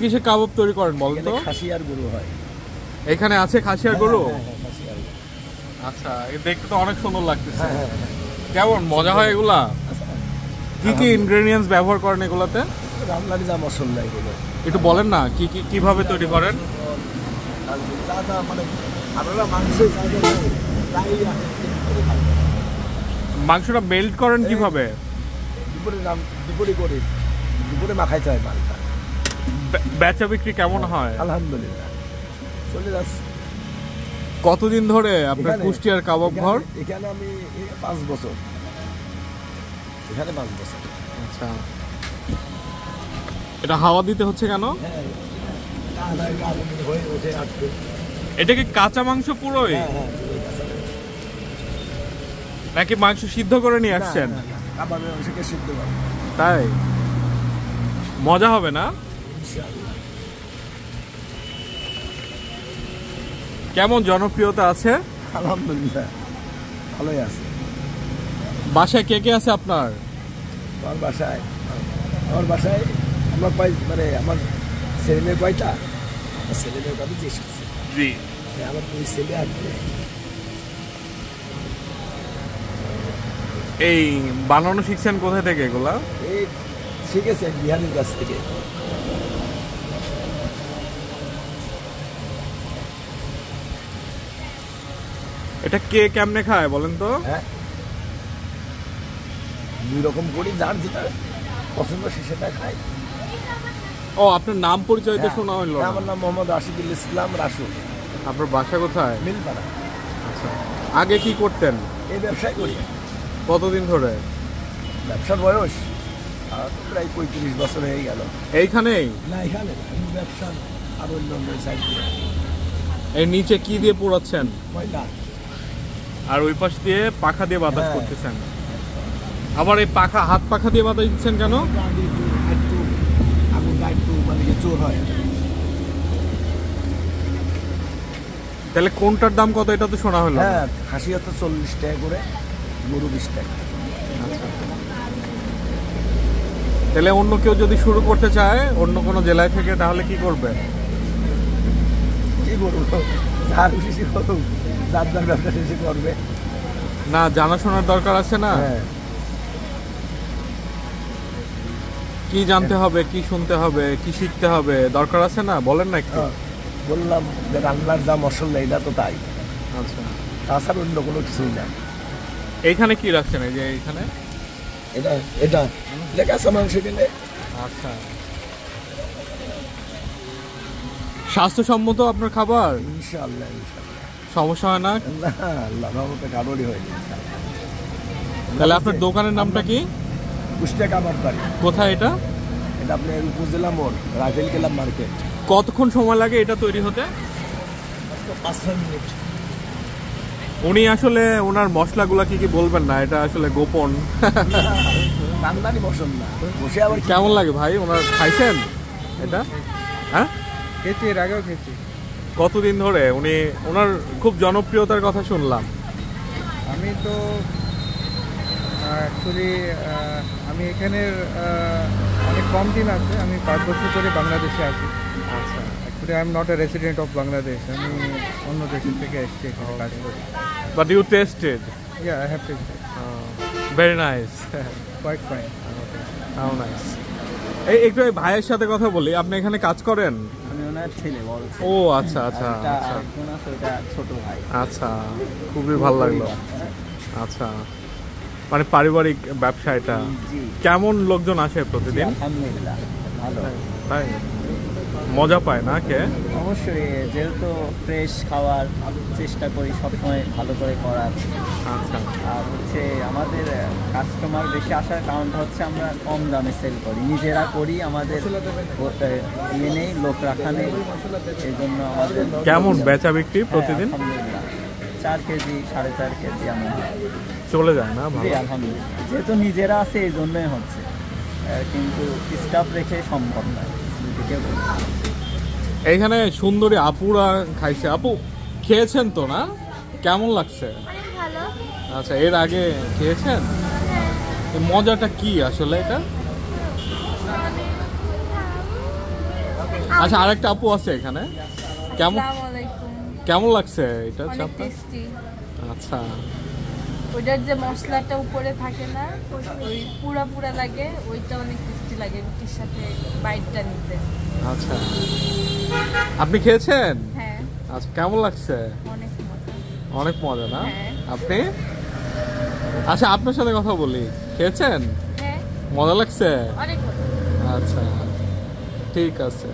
কিসের কাবাব তৈরি করেন বলেন তো? খাসি আর গরু হয়। এখানে আছে খাসি আর গরু? খাসি আর গরু। আচ্ছা, দেখতে তো অনেক সুন্দর লাগতেছে। কেমন মজা হয় এগুলা? কি কি ইনগ্রেডিয়েন্টস ব্যবহার করেন এগুলাতে? রান্নার যা মশলা এগুলো একটু বলেন না, কি কি কিভাবে তৈরি করেন? যা যা মানে আপনারা মাংস মাংসটা মেল্ট করেন কিভাবে? দুপুরে করে দুপুরে মাখাইতে হয় মালটা। বেচা বিক্রি কেমন হয়? আলহামদুলিল্লাহ চলে যাচ্ছে। কতদিন ধরে আপনার কুষ্টিয়ার কাবাব ঘর? এখানে আমি 5 বছর। এখানে 5 বছর। আচ্ছা, এটা হাওয়া দিতে হচ্ছে কেন? এটা কি কাঁচা মাংস পুরোই নাকি মাংস সিদ্ধ করে নিয়ে আসছেন? তাই মজা হবে না? কেমন জনপ্রিয়তা আছে? আলহামদুলিল্লাহ ভালোই আছে। বাসায় কে কে আছে আপনার? আমার বাসায় আমার মানে আমার ছেলে মেয়ে কয়টা? ছেলে মেয়ে কবে যে এসেছে? জি, আমার 2 ছেলে আর এই বানানো শিখছেন কোথা থেকে এগুলা? এই শিখেছে বিহারের কাছ থেকে। এটা কে কেমনে খায় বলেন তো? হ্যাঁ, 2 রকম করি, যার যেটা পছন্দ সে সেটা খায়। ও, আপনার নাম পরিচয় তো শোনা হইল না। আমার নাম মোহাম্মদ রাশিদুল ইসলাম রাসু। আপনার বাসা কোথায়? মিলপাড়া। আচ্ছা, আগে কি করতেন? এই ব্যবসায় করি। কতদিন ধরে? ব্যবসার বয়স প্রায় 35 বছর হয়ে গেল। এইখানেই? না, এখানে ব্যবসার আর অন্য সাইড দিয়ে। এই নিচে কি দিয়ে পোড়াচ্ছেন? ময়লা। আর ওই পাশ দিয়ে পাখা দিয়ে বাতাস করতেছেন। আবার এই পাখা, হাত পাখা দিয়ে বাতাস দিচ্ছেন কেন? তাহলে কোনটার দাম কত এটা তো শোনা হলো? হ্যাঁ, খাসি হতো 40 টাকা করে, গরু 20 টাকা। তাহলে অন্য কেউ যদি শুরু করতে চায় অন্য কোনো জেলায় থেকে, তাহলে কি করবে? কি করবো, যার খুশি করুক, যার যার ব্যবসা শেষে করবে। না, জানাশোনার দরকার আছে না? কি জানতে হবে, কি শুনতে হবে, কি শিখতে হবে, দরকার আছে না? বলেন না একটু। বললাম যে রান্নার যা মশলা এটা তো তাই। আচ্ছা, তাছাড়া অন্য কোনো কিছুই না। এইখানে কি রাখছেন? এই যে এইখানে এটা এটা কাঁচা মাংস কিনে। আচ্ছা, স্বাস্থ্যসম্মত আপনার খাবার? ইনশাআল্লাহ সমস্যা হয় না? না, আল্লাহ রহমতে কারোরই হয়নি। তাহলে আপনার দোকানের নামটা কি? কুষ্টিয়া কাবাব বাড়ি। কোথায় এটা? এটা আপনার উপজেলা মোড়, রাইফেল ক্লাব মার্কেট। কতক্ষণ সময় লাগে এটা তৈরি হতে? 5-6 মিনিট। উনি আসলে ওনার মশলাগুলা কি কি বলবেন না, এটা আসলে গোপন। রান্নারই বসন না, বসে আবার কেমন লাগে ভাই ওনার? খাইছেন এটা? হ্যাঁ, খেয়েছি, এর আগেও খেয়েছি। কতদিন ধরে উনি, ওনার খুব জনপ্রিয়তার কথা শুনলাম। আমি তো অ্যাকচুয়ালি আমি এখানের অনেক কম দিন আছে, আমি 5 বছর ধরে বাংলাদেশে আছি। আচ্ছা, actually I am not a resident of Bangladesh, আমি অন্য দেশের থেকে এসেছি এখানে কাজ করি। But you tested? Yeah, I have tested. Very nice, quite fine. How nice. একটু ভাইয়ের সাথে কথা বলি, আপনি এখানে কাজ করেন? আমি ওনার ছেলে, বড় ছেলে। ও আচ্ছা আচ্ছা আচ্ছা, ছোট ভাই। আচ্ছা, খুবই ভালো লাগলো। আচ্ছা, মানে পারিবারিক ব্যবসা এটা। কেমন লোকজন আসে প্রতিদিন? আলহামদুলিল্লাহ ভালো। তাই মজা পায় না কে? অবশ্যই, যেহেতু ফ্রেশ খাওয়ার চেষ্টা করি সবসময় ভালো করে করার। আচ্ছা, আর হচ্ছে আমাদের কাস্টমার বেশি আসার কারণটা হচ্ছে আমরা কম দামে সেল করি, নিজেরা করি, আমাদের ইয়ে নেই, লোক রাখা নেই, এই জন্য আমাদের। কেমন বেচা বিক্রি প্রতিদিন? আলহামদুলিল্লাহ 4 কেজি 4.5 কেজি এমন চলে যায় না? ভালো, আলহামদুলিল্লাহ। যেহেতু নিজেরা আছে এই জন্যই হচ্ছে, কিন্তু স্টাফ রেখে সম্ভব নয়। এইখানে সুন্দরী আপুরা খাইছে। আপু, খেয়েছেন তো না? কেমন লাগছে? আচ্ছা, এর আগে খেয়েছেন? মজাটা কি আসলে এটা? আচ্ছা আরেকটা আপু আছে এখানে, কেমন আসসালামু আলাইকুম। কেমন লাগছে এটা অনেক চাপটা? টেস্টি। আচ্ছা ওইটার যে মশলাটা উপরে থাকে না, ওই পুরা পুরা লাগে, ওইটা অনেক টেস্টি লাগে রুটির সাথে বাইটটা নিতে। আচ্ছা আপনি খেয়েছেন? হ্যাঁ, আচ্ছা কেমন লাগছে? অনেক মজা। অনেক মজা না? হ্যাঁ। আপনি? আচ্ছা আপনার সাথে কথা বলি, খেয়েছেন? হ্যাঁ, মজা লাগছে? অনেক মজা। আচ্ছা ঠিক আছে।